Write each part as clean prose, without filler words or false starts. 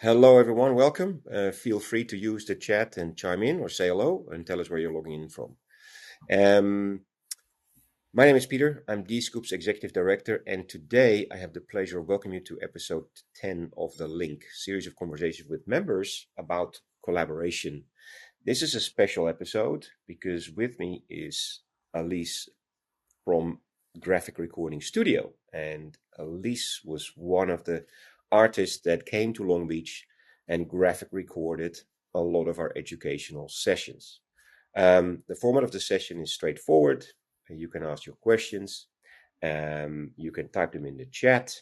Hello, everyone. Welcome. Feel free to use the chat and chime in or say hello and tell us where you're logging in from. Um, my name is Peter. I'm D-Scoop's Executive Director, and today I have the pleasure of welcoming you to episode 10 of The Link, series of conversations with members about collaboration. This is a special episode because with me is Alece from Graphic Recording Studio, and Alece was one of the artists that came to Long Beach and graphic recorded a lot of our educational sessions. The format of the session is straightforward. You can ask your questions, you can type them in the chat,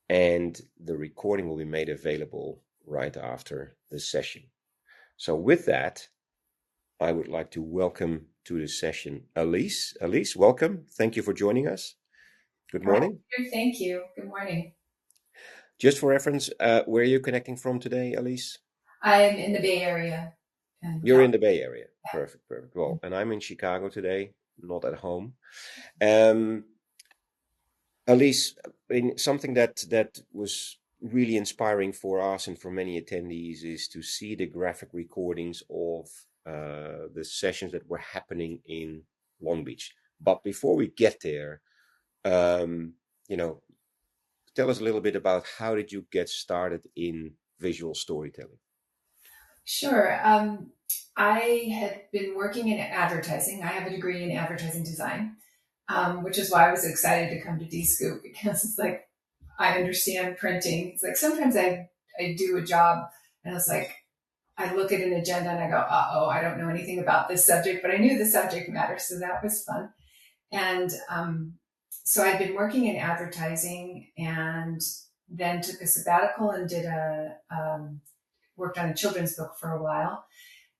and the recording will be made available right after the session. So, with that, I would like to welcome to the session Alece. Alece, welcome. Thank you for joining us. Good Hi, morning. thank you. Good morning. Just for reference, where are you connecting from today, Alece? I'm in the Bay Area in You're in the California. Bay Area. Perfect, perfect. Well, and I'm in Chicago today, not at home. Um, Alece, something that was really inspiring for us and for many attendees is to see the graphic recordings of the sessions that were happening in Long Beach. But before we get there, um, you know, tell us a little bit about how did you get started in visual storytelling? Sure. I had been working in advertising. I have a degree in advertising design, which is why I was excited to come to D-Scoop because it's like I understand printing. It's like sometimes I do a job and it's like I look at an agenda and I go, uh-oh, I don't know anything about this subject, but I knew the subject matter, so that was fun. And so I'd been working in advertising and then took a sabbatical and did worked on a children's book for a while.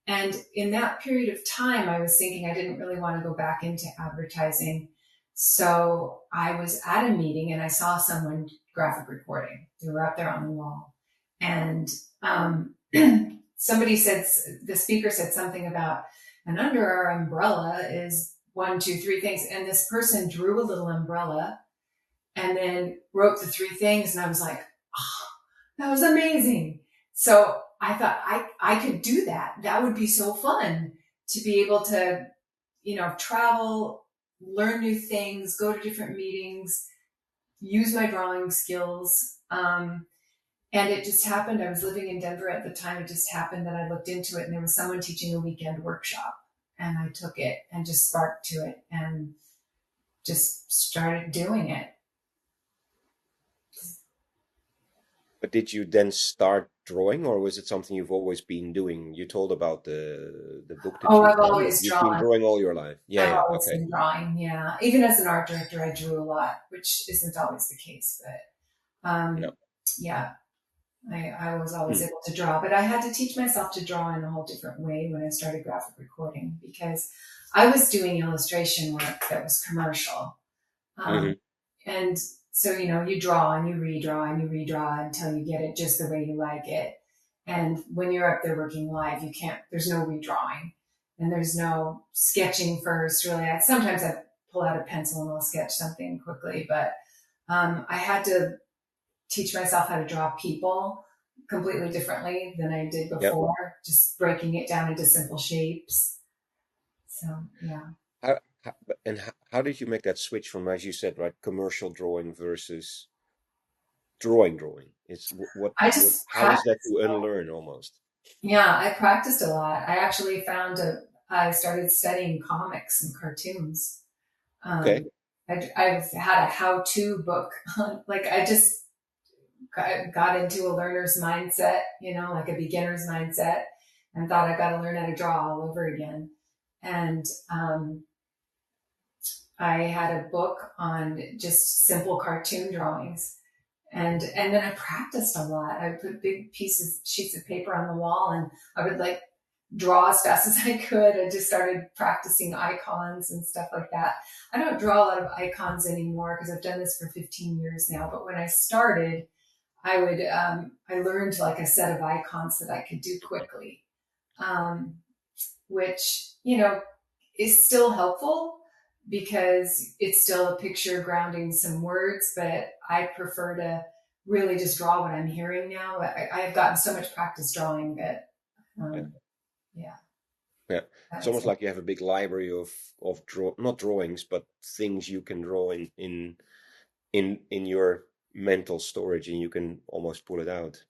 And in that period of time, I was thinking I didn't really want to go back into advertising. So I was at a meeting and I saw someone graphic recording. They were up there on the wall. And somebody said, the speaker said something about, and under our umbrella is one, two, three things. And this person drew a little umbrella and then wrote the three things. And I was like, oh, that was amazing. So I thought I could do that. That would be so fun to be able to, travel, learn new things, go to different meetings, use my drawing skills. And it just happened. I was living in Denver at the time. It just happened that I looked into it and there was someone teaching a weekend workshop and I took it and just sparked to it and just started doing it. But did you then start drawing, or was it something you've always been doing? You told about the book that Oh, you've I've done, but always you've been drawn. drawing all your life. Yeah, I've yeah, always okay. been drawing, yeah. Even as an art director, I drew a lot, which isn't always the case, but No. yeah, I was always Hmm. able to draw. But I had to teach myself to draw in a whole different way when I started graphic recording because I was doing illustration work that was commercial. Um, Hmm. and so, you draw and you redraw and you redraw until you get it just the way you like it. And when you're up there working live, there's no redrawing and there's no sketching first, really. Sometimes I pull out a pencil and I'll sketch something quickly, but I had to teach myself how to draw people completely differently than I did Yeah. before, just breaking it down into simple shapes. So, yeah. How did you make that switch from, as you said, right, commercial drawing versus drawing? It's I just how is that practiced. to unlearn almost? Yeah, I practiced a lot. I actually I started studying comics and cartoons. Okay. Um, I've had a how-to book. Like I just got into a learner's mindset, like a beginner's mindset, and thought I got to learn how to draw all over again. And I had a book on just simple cartoon drawings. And then I practiced a lot. I put big sheets of paper on the wall, and I would like draw as fast as I could. I just started practicing icons and stuff like that. I don't draw a lot of icons anymore because I've done this for 15 years now. But when I started, I learned like a set of icons that I could do quickly, um, which, is still helpful because it's still a picture grounding some words, but I prefer to really just draw what I'm hearing now. I have gotten so much practice drawing that, Yeah. um, yeah, Yeah. that It's makes almost sense. like you have a big library of not drawings, but things you can draw in your mental storage, and you can almost pull it out.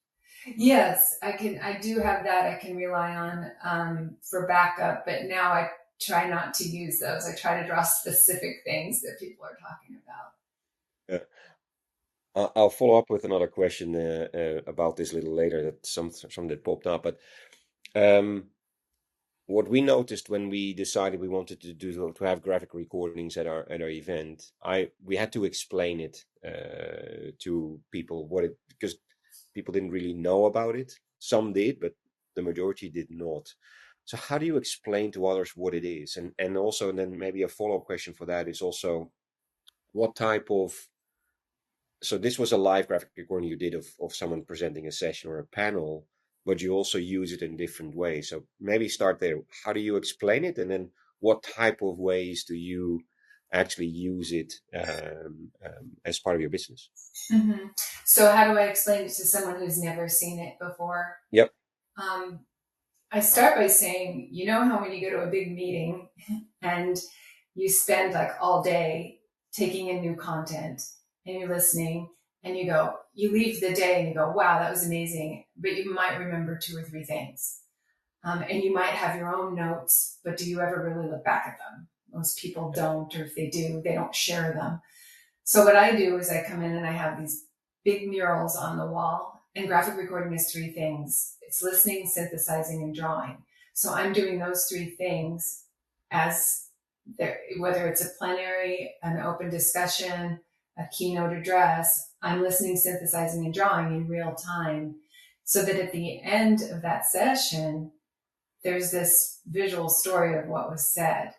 Yes, I can. I do have that. I can rely on for backup, but now I try not to use those. I try to draw specific things that people are talking about. Yeah. I'll follow up with another question about this a little later. That something that popped up, but um, what we noticed when we decided we wanted to have graphic recordings at our event, we had to explain it to people what it because people didn't really know about it. Some did, but the majority did not. So how do you explain to others what it is? And also then maybe a follow-up question for that is also what type of so this was a live graphic recording you did of someone presenting a session or a panel, but you also use it in different ways. So maybe start there. How do you explain it? And then what type of ways do you actually use it as part of your business? hmm So, how do I explain it to someone who's never seen it before? Yep. Um, I start by saying, you know how when you go to a big meeting and you spend like all day taking in new content and you're listening and you leave the day and you go, wow, that was amazing. But you might remember two or three things. And you might have your own notes, but do you ever really look back at them? Most people don't, or if they do, they don't share them. So what I do is I come in and I have these big murals on the wall, and graphic recording is three things. It's listening, synthesizing, and drawing. So I'm doing those three things as there, whether it's a plenary, an open discussion, a keynote address, I'm listening, synthesizing, and drawing in real time so that at the end of that session, there's this visual story of what was said.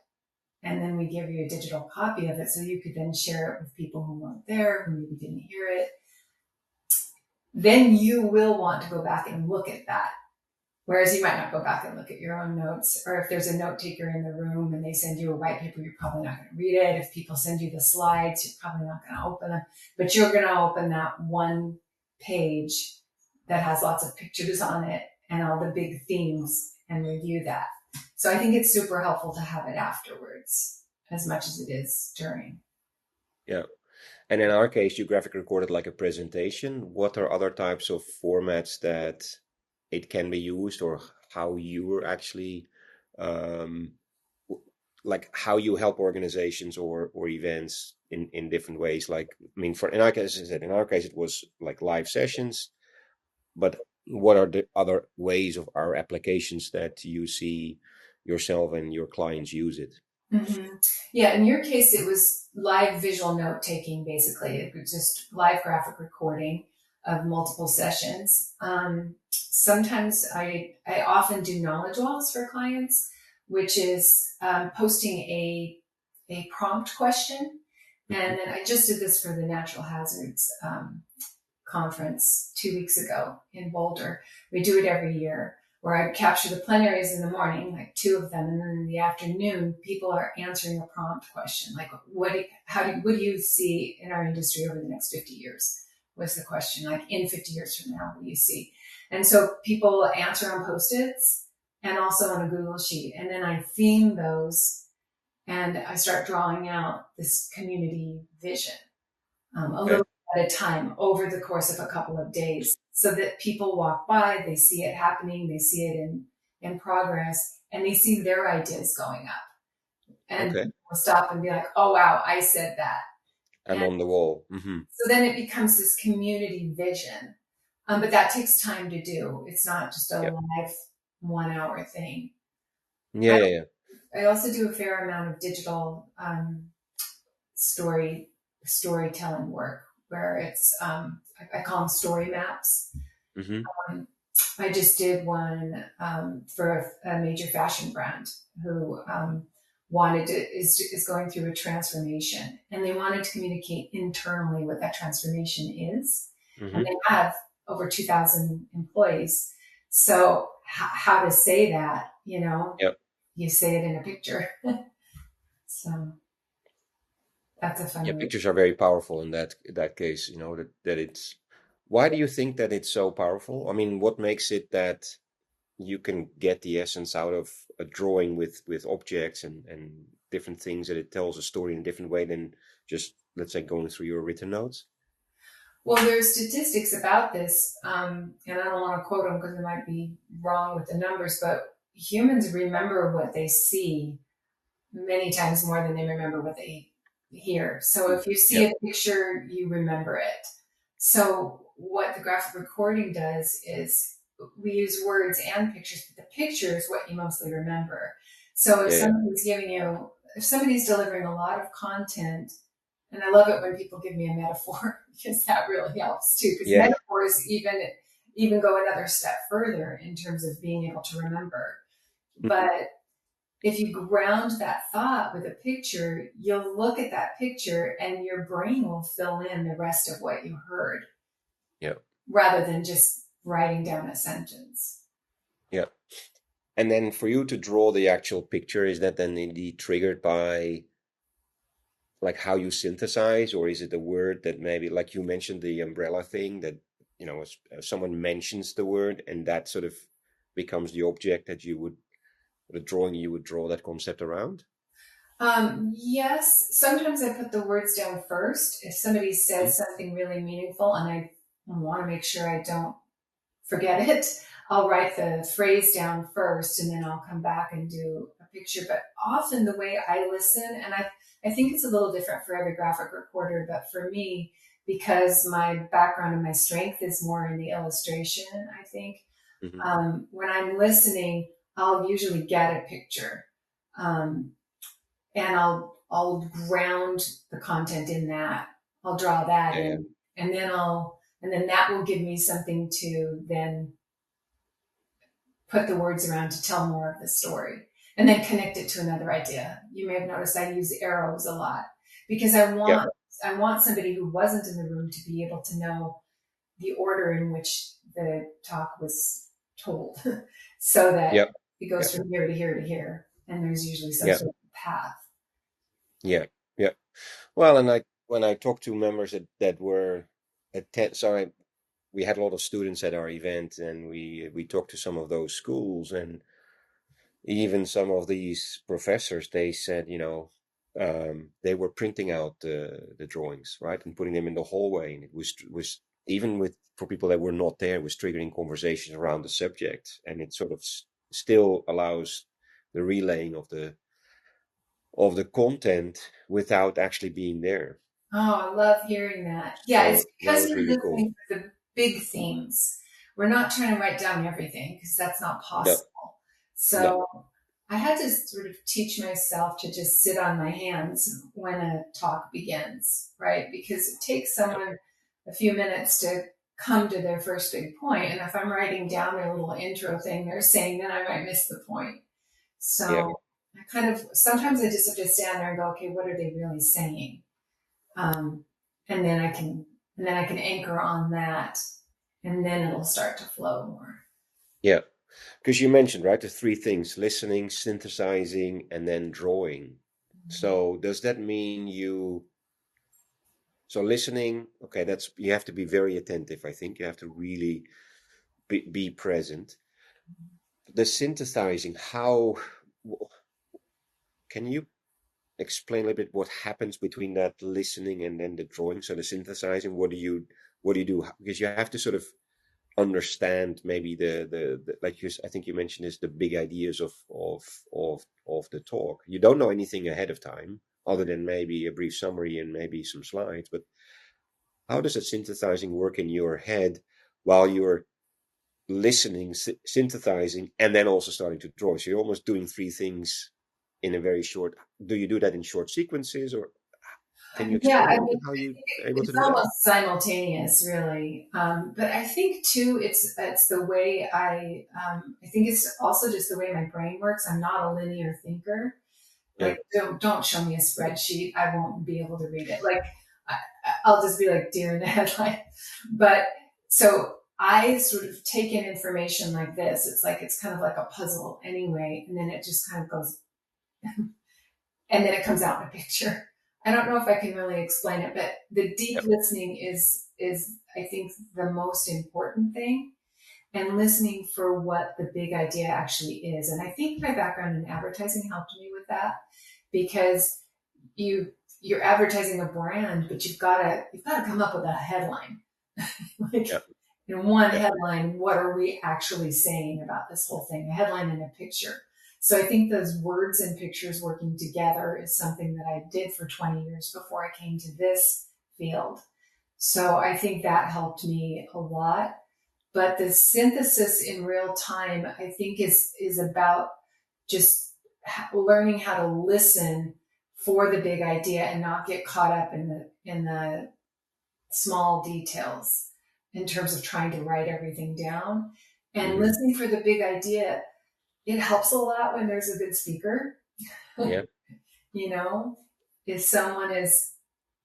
And then we give you a digital copy of it so you could then share it with people who weren't there, who maybe didn't hear it. Then you will want to go back and look at that. Whereas you might not go back and look at your own notes, or if there's a note taker in the room and they send you a white paper, you're probably not going to read it. If people send you the slides, you're probably not going to open them, but you're going to open that one page that has lots of pictures on it and all the big themes and review that. So I think it's super helpful to have it afterwards as much as it is during. Yeah. And in our case, you graphic recorded like a presentation. What are other types of formats that it can be used, or how you were actually um, like how you help organizations or events in different ways? Like, I mean, for in our case, as I said, in our case, it was like live sessions. But what are the other ways of our applications that you see yourself and your clients use it? Mm-hmm. Yeah, in your case, it was live visual note taking, basically. It was just live graphic recording of multiple sessions. Sometimes I often do knowledge walls for clients, which is posting a prompt question. Hmm. And then I just did this for the natural hazards conference 2 weeks ago in Boulder. We do it every year where I capture the plenaries in the morning, like two of them, and then in the afternoon, people are answering a prompt question, like what do you see in our industry over the next 50 years? Was the question, like in 50 years from now, what do you see? And so people answer on Post-its and also on a Google Sheet, and then I theme those and I start drawing out this community vision a Okay. little at a time over the course of a couple of days so that people walk by, they see it happening, they see it in progress, and they see their ideas going up. And Okay. people stop and be like, oh, wow, I said that. And And on the wall. Hmm. so then it becomes this community vision. But that takes time to do. It's not just a Yeah. live 1 hour thing. Yeah. I, Yeah. Yeah. I also do a fair amount of digital storytelling work where it's I call them story maps. Hmm. Um, I just did one for a major fashion brand who wanted to is going through a transformation, and they wanted to communicate internally what that transformation is, and Hmm. they have over 2,000 employees. So how to say that, Yeah. you say it in a picture. So that's a Yeah, fun way. pictures are very powerful in that case, that it's Why do you think that it's so powerful? I mean, what makes it that you can get the essence out of a drawing with objects and different things, that it tells a story in a different way than just, let's say, going through your written notes? Well, there's statistics about this, and I don't want to quote them because I might be wrong with the numbers, but humans remember what they see many times more than they remember what they hear. So Mm. if you see Yeah, a picture, you remember it. So what the graphic recording does is we use words and pictures, but the picture is what you mostly remember. So yeah, yeah. if somebody's delivering a lot of content, and I love it when people give me a metaphor because that really helps too, because Yeah. metaphors even go another step further in terms of being able to remember. Mhm. But if you ground that thought with a picture, you'll look at that picture and your brain will fill in the rest of what you heard Yeah, rather than just writing down a sentence. yeah. And then for you to draw the actual picture, is that then indeed triggered by like how you synthesize, or is it a word that maybe, like you mentioned, the umbrella thing that, someone mentions the word and that sort of becomes the object that you would, the drawing you would draw that concept around? Yes, sometimes I put the words down first. If somebody Mhm. says something really meaningful and I want to make sure I don't forget it, I'll write the phrase down first and then I'll come back and do a picture. But often the way I listen, and I think it's a little different for every graphic recorder, but for me, because my background and my strength is more in the illustration, I think, Mhm. when I'm listening, I'll usually get a picture. Um, and I'll ground the content in that. I'll draw that Yeah, yeah, in, and then that will give me something to then put the words around to tell more of the story, and then connect it to another idea. You may have noticed I use arrows a lot because yeah, I want somebody who wasn't in the room to be able to know the order in which the talk was told, so yeah, that it yeah, goes from here to here to here, and there's usually some yeah, sort of path. yeah, yeah. Well, and when I talked to members that were we had a lot of students at our event, and we talked to some of those schools, and even some of these professors, they said, they were printing out the drawings, right, and putting them in the hallway, and it was even with for people that were not there, it was triggering conversations around the subject, and it sort of still allows the relaying of the content without actually being there. Oh, I love hearing that. Yeah, it's So that because was we're really cool. listening for the big themes. We're not trying to write down everything because that's not No, possible. no, So I had to sort of teach myself to just sit on my hands when a talk begins, right? Because it takes yeah, someone a few minutes to come to their first big point. And if I'm writing down their little intro thing they're saying, then I might miss the point. yeah, So I kind of sometimes I just have to stand there and go, okay, what are they really saying? um, and then I can anchor on that, and then it'll start to flow more. yeah. Because you mentioned, right, the three things: listening, synthesizing, and then drawing. So does that mean so listening, okay, that's, you have to be very attentive. I think you have to really be present. The synthesizing, w- can you explain a little bit what happens between that listening and then the drawing? So the synthesizing, what do you do? Because you have to sort of understand maybe the like I think you mentioned, is the big ideas of the talk. You don't know anything ahead of time other than maybe a brief summary and maybe some slides, but how does the synthesizing work in your head while you're listening, synthesizing, and then also starting to draw? So you're almost doing three things in a very short. Do you do that in short sequences, or can you Yeah, explain a I little mean, bit how you are able to it's do that? almost simultaneous, really. But I think too, it's the way I think it's also just the way my brain works. I'm not a linear thinker. Yeah, Like, don't show me a spreadsheet. I won't be able to read it. Like, I, I'll just be like deer in the headlight. But so I sort of take in information like this. It's kind of like a puzzle anyway, and then it just kind of goes, and then it comes out in a picture. I don't know if I can really explain it, but the deep yeah, listening is I think the most important thing, and listening for what the big idea actually is. And I think my background in advertising helped me with that, because you you're advertising a brand, but you've got to come up with a headline. Like, Yeah. in one Yeah. headline, what are we actually saying about this whole thing? A headline and a picture. So I think those words and pictures working together is something that I did for 20 years before I came to this field. So I think that helped me a lot. But the synthesis in real time, I think, is about just learning how to listen for the big idea and not get caught up in the small details in terms of trying to write everything down. And Hmm. listening for the big idea, it helps a lot when there's a good speaker. Yeah. You know, if someone is,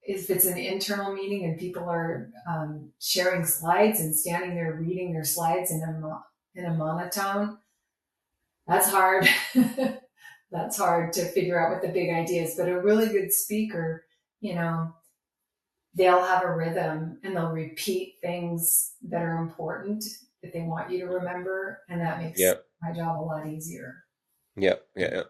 if it's an internal meeting and people are sharing slides and standing there reading their slides in a monotone, that's hard. That's hard to figure out what the big idea is. But a really good speaker, you know, they'll have a rhythm and they'll repeat things that are important that they want you to remember. And that makes Yeah. my job a lot easier. Yeah. Yeah. Yeah.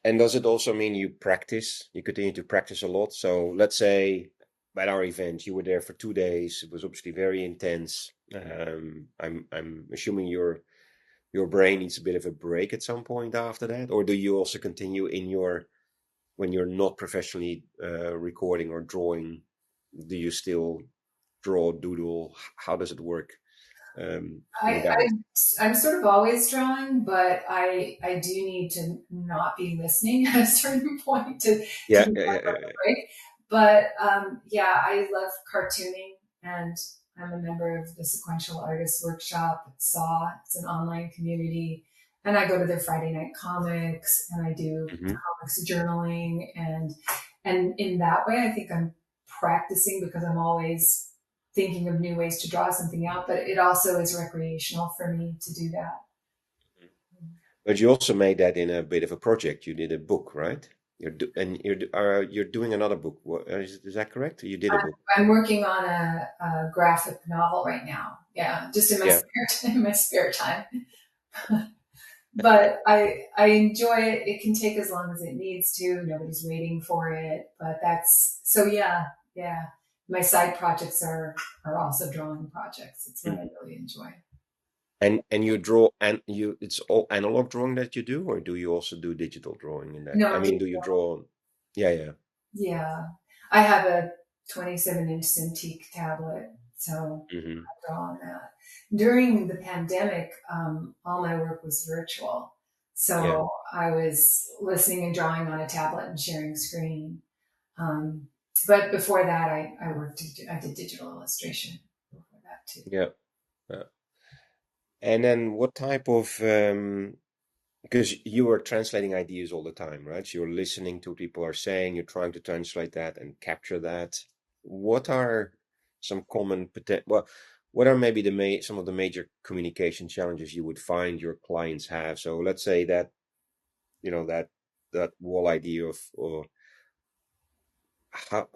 And does it also mean you practice? You continue to practice a lot? So let's say at our event, you were there for 2 days. It was obviously very intense. I'm assuming your brain needs a bit of a break at some point after that, or do you also continue in your when you're not professionally recording or drawing? Do you still draw, doodle? How does it work in I, that? I I'm sort of always drawing, but I do need to not be listening at a certain point to Yeah. give Yeah. myself Yeah. Yeah. a break. But yeah, I love cartooning, and I'm a member of the Sequential Artists Workshop at SAW. It's an online community, and I go to their Friday night comics, and I do Hmm. comics journaling, and in that way, I think I'm practicing because I'm always thinking of new ways to draw something out, but it also is recreational for me to do that. But you also made that in a bit of a project. You did a book, right? You're doing another book. Is that correct? You did a book. I'm working on a graphic novel right now. Yeah, just in my Yeah. in my spare time. But I enjoy it. It can take as long as it needs to. Nobody's waiting for it. But that's so yeah, yeah. My side projects are also drawing projects. It's what I Mhm. really enjoy. And you draw and you it's all analog drawing that you do, or do you also do digital drawing in that? I No, mean, do you draw? Yeah, yeah. yeah. I have a 27-inch Cintiq tablet, so Hmm. I draw on that. During the pandemic, all my work was virtual. Yeah, So I was listening and drawing on a tablet and sharing screen. Um, but before that, I did digital illustration before that too. yeah. Yeah. And then what type of because you are translating ideas all the time, right? So you're listening to what people are saying, you're trying to translate that and capture that. What are some common well, what are maybe some of the major communication challenges you would find your clients have? So let's say that, that whole idea of or how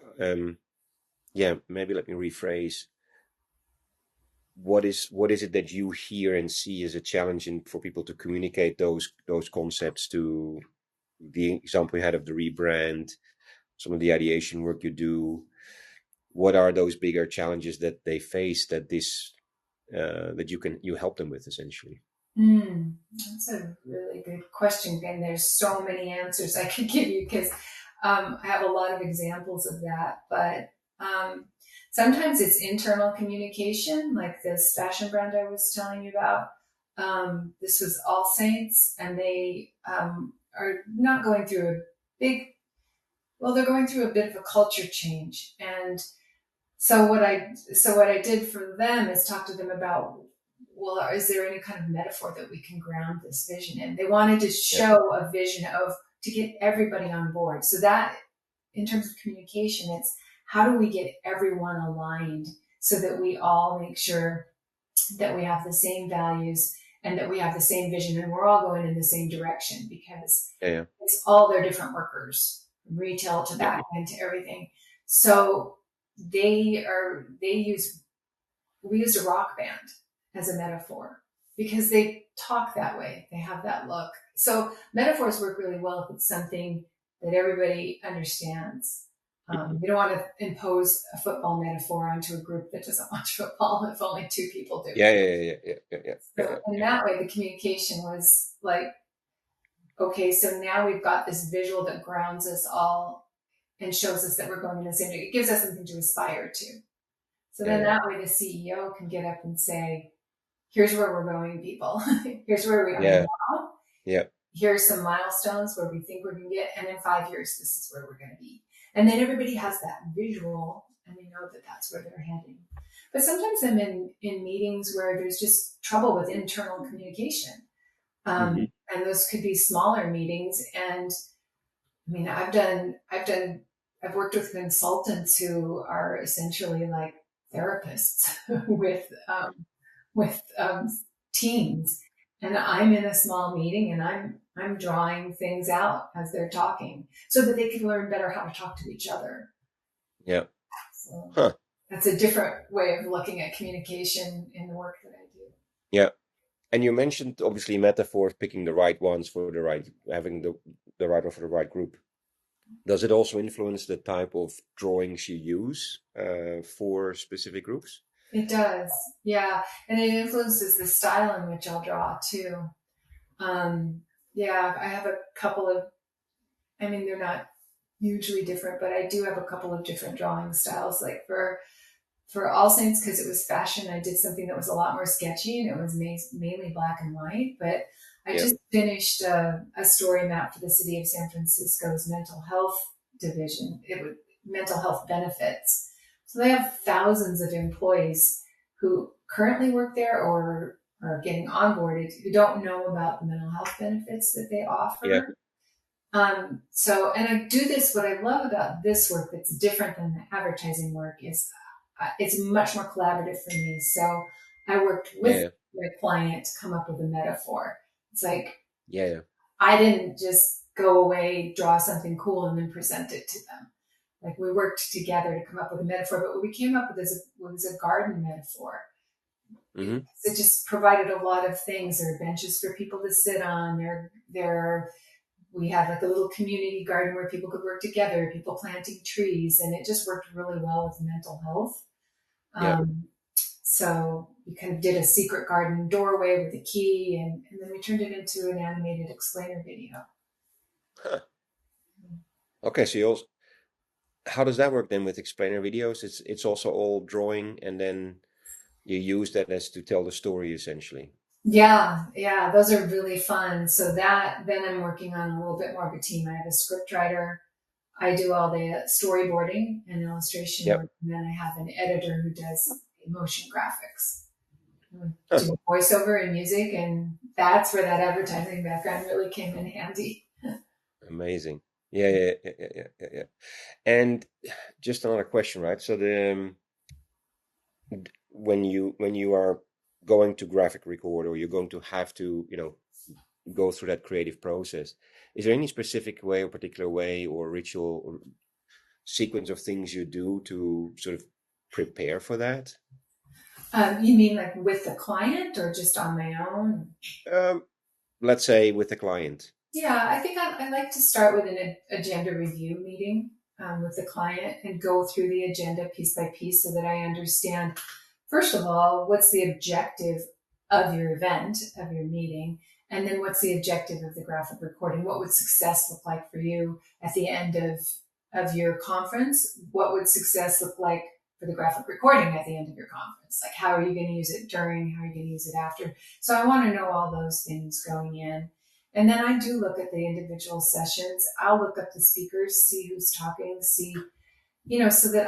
yeah, maybe let me rephrase. What is it that you hear and see as a challenge for people to communicate those concepts to the example you had of the rebrand, some of the ideation work you do? What are those bigger challenges that they face that you help them with essentially? That's a really good question, and there's so many answers I could give you because I have a lot of examples of that. But sometimes it's internal communication, like this fashion brand I was telling you about. This was All Saints, and they are not going through a big. Well, they're going through a bit of a culture change, and so what I did for them is talk to them about, well, is there any kind of metaphor that we can ground this vision in? They wanted to Yeah, show a vision of to get everybody on board. So that in terms of communication, it's how do we get everyone aligned so that we all make sure that we have the same values and that we have the same vision and we're all going in the same direction, because yeah, it's all their different workers, from retail to yeah, back end to everything. So they use we used a rock band as a metaphor because they talk that way. They have that look. So metaphors work really well if it's something that everybody understands. Mhm. You don't want to impose a football metaphor onto a group that doesn't watch football if only two people do. Yeah, yeah, yeah, yeah, yeah, yeah, yeah, So yeah, in yeah, that way, the communication was like, okay, so now we've got this visual that grounds us all and shows us that we're going in the same direction. It gives us something to aspire to. So yeah, then yeah, that way the CEO can get up and say, here's where we're going, people. Here's where we are yeah, now. yeah, Here's some milestones where we think we're going to get. And in 5 years, this is where we're going to be. And then everybody has that visual and they know that that's where they're heading. But sometimes I'm in meetings where there's just trouble with internal communication. hmm And those could be smaller meetings. And I mean, I've worked with consultants who are essentially like therapists with teams, and I'm in a small meeting and I'm drawing things out as they're talking, so that they can learn better how to talk to each other. yeah. So Huh. that's a different way of looking at communication in the work that I do. Yeah. And you mentioned obviously metaphors, picking the right ones for the right, having the right one for the right group. Does it also influence the type of drawings you use for specific groups? It does, yeah, and it influences the style in which I'll draw too. Um, yeah, I have a couple of, I mean, they're not hugely different, but I do have a couple of different drawing styles. Like for All Saints, because it was fashion, I did something that was a lot more sketchy and it was mainly black and white. But I Yeah, just finished a story map for the city of San Francisco's mental health division. It would mental health benefits. So they have thousands of employees who currently work there or are getting onboarded who don't know about the mental health benefits that they yeah, offer. So, and I do this, what I love about this work that's different than the advertising work is it's much more collaborative for me. So I worked with yeah, my client to come up with a metaphor. It's like, yeah, yeah, I didn't just go away, draw something cool and then present it to them. Like we worked together to come up with a metaphor, but what we came up with was a garden metaphor. hmm It just provided a lot of things. There are benches for people to sit on. We had like a little community garden where people could work together, people planting trees, and it just worked really well with mental health. yeah. Um, so we kind of did a secret garden doorway with a key, and then we turned it into an animated explainer video. Huh. Okay, so you also, how does that work then with explainer videos? It's also all drawing, and then you use that as to tell the story essentially. Yeah, yeah, those are really fun. So that then I'm working on a little bit more of a team. I have a script writer. I do all the storyboarding and illustration Yep. work, and then I have an editor who does motion graphics. Huh. Do voiceover and music, and that's where that advertising background really came in handy. Amazing. Yeah, yeah, yeah, yeah, yeah, yeah, yeah. And just another question, right? So when you are going to graphic record or you're going to have to, go through that creative process, is there any specific way or particular way or ritual or sequence of things you do to sort of prepare for that? You mean like with the client or just on my own? Um, let's say with the client. Yeah, I think I like to start with an agenda review meeting with the client and go through the agenda piece by piece so that I understand, first of all, what's the objective of your event, of your meeting, and then what's the objective of the graphic recording? What would success look like for you at the end of your conference? What would success look like for the graphic recording at the end of your conference? Like, how are you going to use it during? How are you going to use it after? So I want to know all those things going in. And then I do look at the individual sessions. I'll look up the speakers, see who's talking, see, so that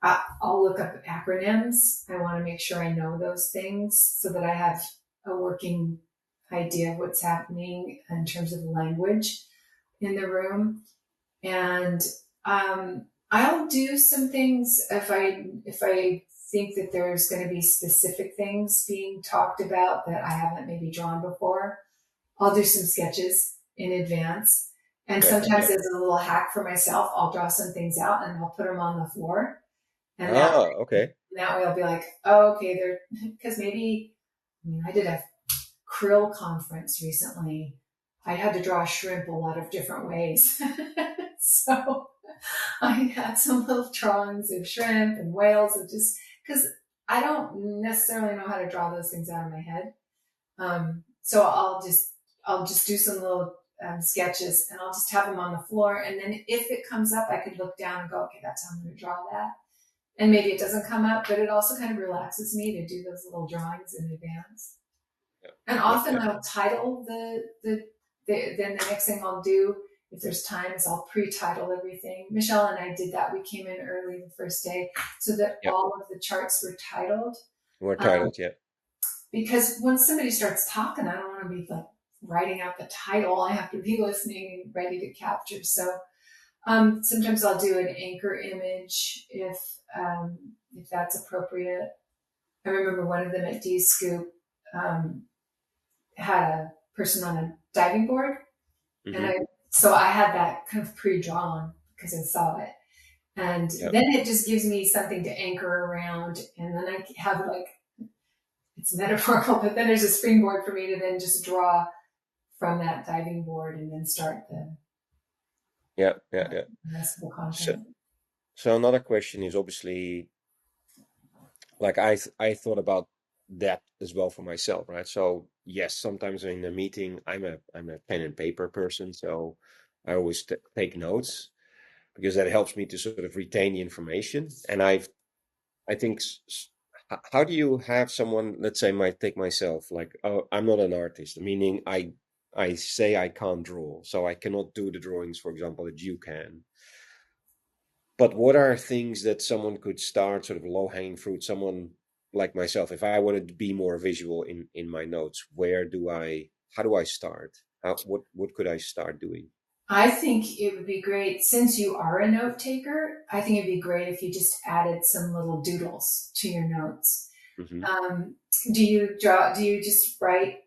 I'll look up acronyms. I want to make sure I know those things so that I have a working idea of what's happening in terms of language in the room. And I'll do some things if I think that there's going to be specific things being talked about that I haven't maybe drawn before. I'll do some sketches in advance. And Okay. sometimes Yeah. as a little hack for myself, I'll draw some things out and I'll put them on the floor. And that Ah, okay. that way I'll be like, oh, okay, they're, because maybe, I mean, I did a krill conference recently. I had to draw shrimp a lot of different ways. So I had some little drawings of shrimp and whales, and just because I don't necessarily know how to draw those things out of my head. So I'll just do some little sketches, and I'll just have them on the floor. And then if it comes up, I could look down and go, okay, that's how I'm going to draw that. And maybe it doesn't come up, but it also kind of relaxes me to do those little drawings in advance. Yeah. And Yeah. often Yeah. I'll title then the next thing I'll do, if there's time, is I'll pre-title everything. Michelle and I did that. We came in early the first day so that Yeah. all of the charts were titled. We're Um, titled. Yeah. because when somebody starts talking, I don't want to be like writing out the title. I have to be listening and ready to capture. So sometimes I'll do an anchor image if that's appropriate. I remember one of them at D Scoop um, had a person on a diving board, and Hmm. I had that kind of pre-drawn because I saw it, and Yeah. then it just gives me something to anchor around, and then I have like it's metaphorical, but then there's a springboard for me to then just draw from that diving board and then start Yeah. Yeah. Yeah. the rest of the So, content. so another question is obviously like I thought about that as well for myself, right? So yes, sometimes in a meeting, I'm a pen and paper person, so I always take notes because that helps me to sort of retain the information. And I think how do you have someone, let's say, might take myself, like, oh, I'm not an artist, meaning I say I can't draw, so I cannot do the drawings, for example, that you can. But what are things that someone could start, sort of low-hanging fruit, someone like myself, if I wanted to be more visual in my notes, how do I start? What could I start doing? I think it would be great since you are a note taker. I think it'd be great if you just added some little doodles to your notes. Hmm. Um, do you draw? Do you just write,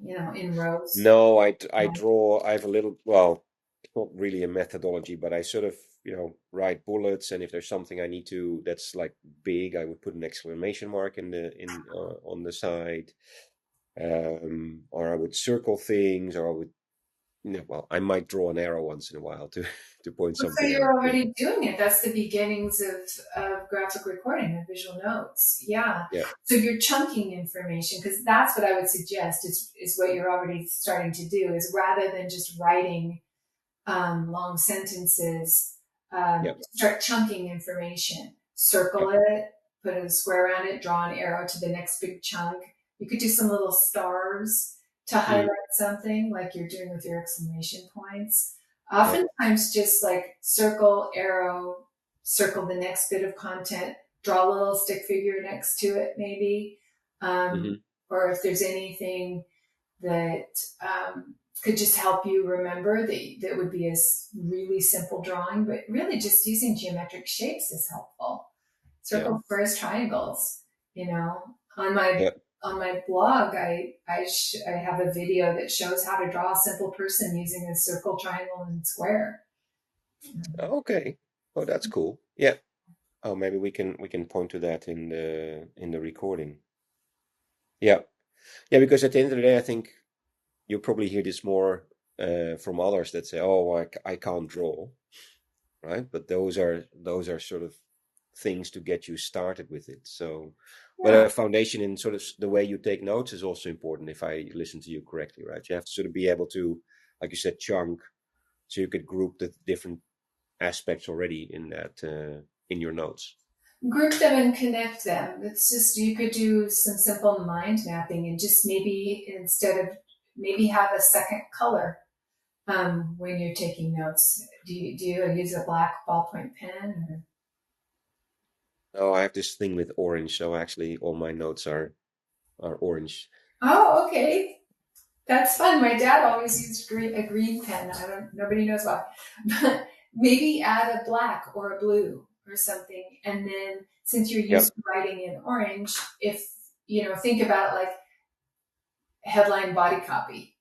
in rows? No, I draw. I have a little, well, it's not really a methodology, but I sort of, write bullets, and if there's something I need to that's like big, I would put an exclamation mark in on the side, or I would circle things, or I would, well, I might draw an arrow once in a while to to point So something out. you're Yeah, already doing it. That's the beginnings of graphic recording of visual notes. Yeah. yeah, So you're chunking information because that's what I would suggest is what you're already starting to do is rather than just writing long sentences, yeah. start chunking information. Circle Yep. it, put a square around it, draw an arrow to the next big chunk. You could do some little stars to highlight Mm, something like you're doing with your exclamation points. yep. Oftentimes, just like circle, arrow, circle the next bit of content, draw a little stick figure next to it, maybe. Um, Hmm. or if there's anything that could just help you remember that would be a really simple drawing, but really just using geometric shapes is helpful. Yeah. Circle first triangles, you know, on my Yeah. on my blog, I have a video that shows how to draw a simple person using a circle, triangle, and square. Okay. Oh, that's cool. Yeah. Oh, maybe we can point to that in the recording. Yeah. Yeah, because at the end of the day, I think you'll probably hear this more from others that say, "Oh, I can't draw," right? But those are sort of things to get you started with it. So, but Yeah, a foundation in sort of the way you take notes is also important. If I listen to you correctly, right? You have to sort of be able to, like you said, chunk, so you could group the different aspects already in that in your notes. group them and connect them. It's just you could do some simple mind mapping and just maybe instead of maybe have a second color when you're taking notes. Do you use a black ballpoint pen? Or? Oh, I have this thing with orange, so actually all my notes are orange. Oh, okay, that's fun. My dad always used a green pen. I don't. Nobody knows why, but maybe add a black or a blue or something. And then since you're used Yep, to writing in orange, if think about it like headline body copy,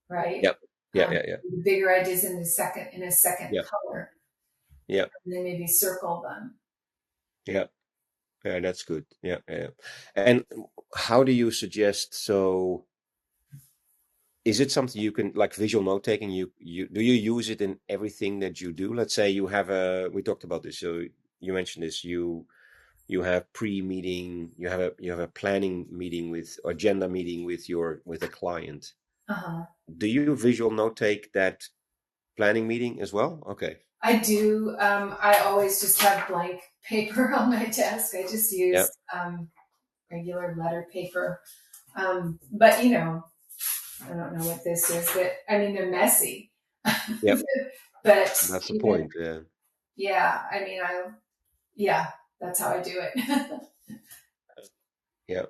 right? yep, yeah, Um, yeah, yeah, the bigger ideas in a second yeah, color, yeah, and then maybe circle them. yeah. Yeah, that's good. Yeah, yeah. And how do you suggest? So, is it something you can like visual note taking? You do you use it in everything that you do? Let's say you have a. We talked about this. So you mentioned this. You have pre-meeting. You have a planning meeting with or agenda meeting with a client. Uh-huh. Do you visual note take that planning meeting as well? Okay. I do. I always just have blank paper on my desk. I just Yeah. use regular letter paper. But I don't know what this is, but I mean, they're messy. Yep. But That's the even, point. Yeah. yeah, I mean, yeah, that's how I do it. Yeah.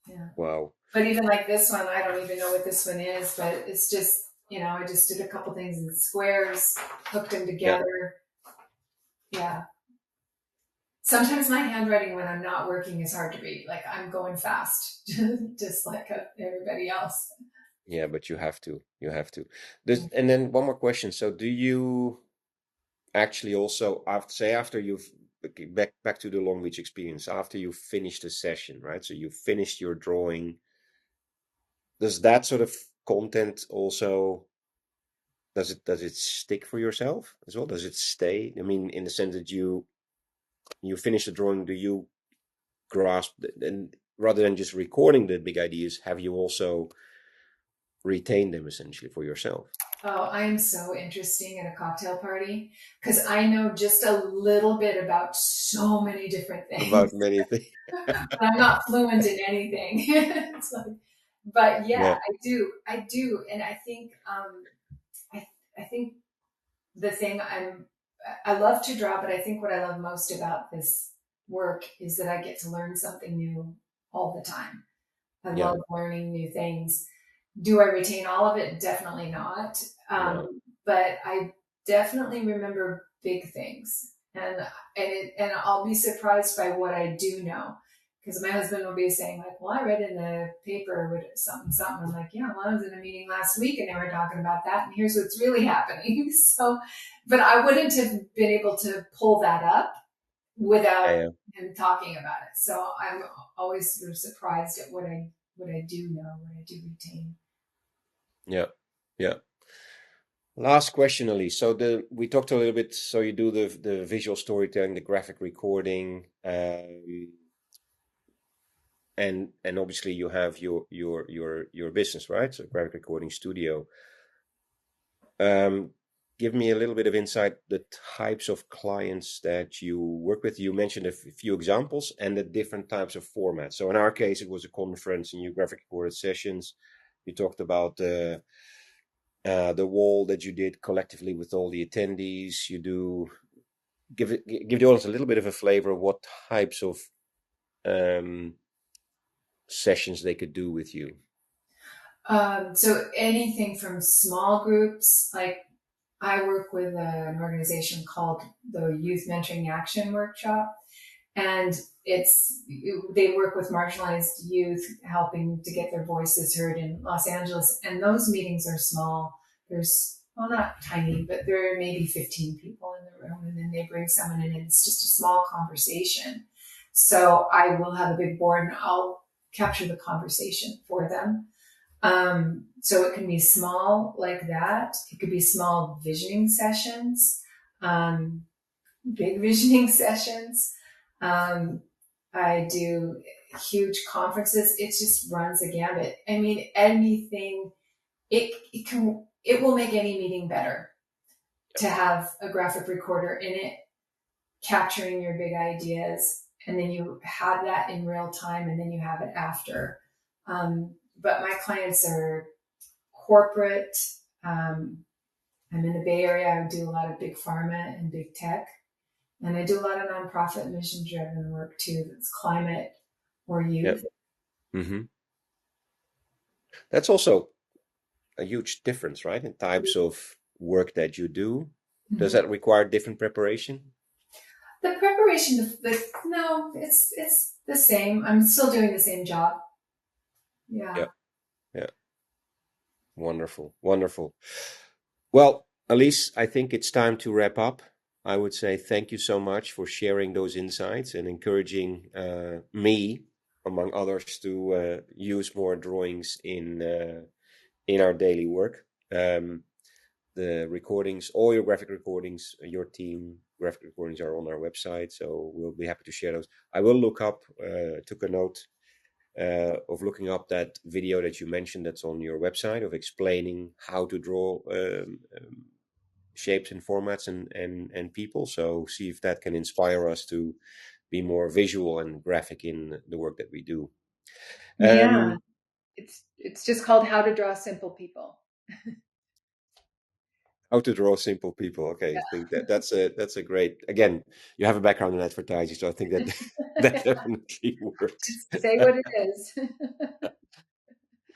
Yeah. Wow. But even like this one, I don't even know what this one is, but it's just, I just did a couple things in squares, hooked them Yeah. together. Yeah. Sometimes my handwriting when I'm not working is hard to read. Like I'm going fast, just like everybody else. Yeah, but you have to. You have to. And then one more question. So do you actually also after you've okay, back to the Long Beach experience, after you finished the session, right? So you finished your drawing. Does that sort of content also does it stick for yourself as well? Does it stay? I mean, in the sense that you finish the drawing, do you grasp and rather than just recording the big ideas, have you also retained them essentially for yourself? Oh, I am so interesting at a cocktail party because I know just a little bit about so many different About things, many things. but I'm not fluent in anything. It's like, but yeah, Yeah, I do, and I, I think the thing I love to draw, but I think what I love most about this work is that I get to learn something new all the time. I yeah, love learning new things. Do I retain all of it? Definitely not. no, But I definitely remember big things, and I'll be surprised by what I do know. Because my husband will be saying like, "Well, I read in the paper with something, something." I'm like, "Yeah, well, I was in a meeting last week and they were talking about that, and here's what's really happening." So, but I wouldn't have been able to pull that up yeah, without yeah, him talking about it. So I'm always sort of surprised at what I do know, what I do retain. yeah, yeah. Last question, Elise. So we talked a little bit. So you do the visual storytelling, the graphic recording, and obviously you have your business, right? So graphic recording studio. Um, Give me a little bit of insight, the types of clients that you work with. You mentioned a few examples and the different types of formats. So in our case, it was a conference and you graphic recorded sessions. You talked about the wall that you did collectively with all the attendees. You do give the audience a little bit of a flavor of what types of um, sessions they could do with you. So anything from small groups, like I work with an organization called the Youth Mentoring Action Workshop, and they work with marginalized youth, helping to get their voices heard in Los Angeles. And those meetings are small. There's well, not tiny, but there are maybe 15 people in the room, and then they bring someone in, and it's just a small conversation. So I will have a big board, and I'll capture the conversation for them. So it can be small like that. It could be small visioning sessions, um, big visioning sessions. Um, I do huge conferences. It just runs the gambit. I mean, anything. It will make any meeting better to have a graphic recorder in it, capturing your big ideas, and then you have that in real time, and then you have it after. But my clients are corporate. Um, I'm in the Bay Area. I do a lot of big pharma and big tech. And I do a lot of nonprofit mission driven work too, that's climate or Yeah. youth. Hmm. That's also a huge difference, right? In types of work that you do. Does Mhm. that require different preparation? The preparation, no, it's the same. I'm still doing the same job. Yeah. Yeah. Yeah. Wonderful. Wonderful. Well, Elise, I think it's time to wrap up. I would say thank you so much for sharing those insights and encouraging me, among others, to use more drawings in our daily work. Um, the recordings, all your graphic recordings, your team graphic recordings are on our website, so we'll be happy to share those. I will look up, took a note of looking up that video that you mentioned that's on your website of explaining how to draw shapes and formats and people. So see if that can inspire us to be more visual and graphic in the work that we do. Yeah, Um, it's just called How to Draw Simple People. how to draw simple people. Okay, I think that's a great. Again, you have a background in advertising, so I think that that definitely works. Just say what it is. Yeah.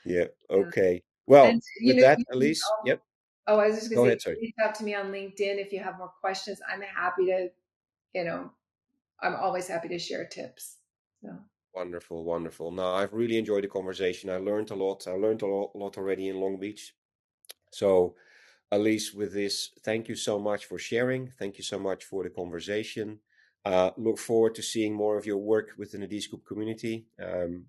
Yeah. Okay. And Well, you with know, that, you can, Elise. Yep. oh, I was just gonna Go say, ahead. you can Sorry. reach out to me on LinkedIn if you have more questions. I'm happy to, you know, I'm always happy to share tips. So Wonderful, wonderful. No, I've really enjoyed the conversation. I learned a lot. I learned a lot already in Long Beach. So, Elise, with this, thank you so much for sharing. Thank you so much for the conversation. Look forward to seeing more of your work within the D-Scoop community.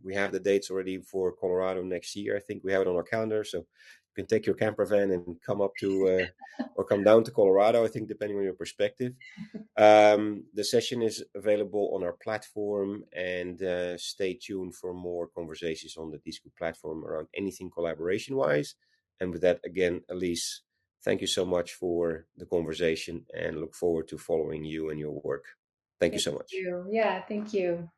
We have the dates already for Colorado next year. I think we have it on our calendar. So you can take your camper van and come up to or come down to Colorado, I think, depending on your perspective. The session is available on our platform, and stay tuned for more conversations on the Discord platform around anything collaboration wise. And with that, again, Elise, thank you so much for the conversation and look forward to following you and your work. Thank you thank so much. you. Yeah, thank you.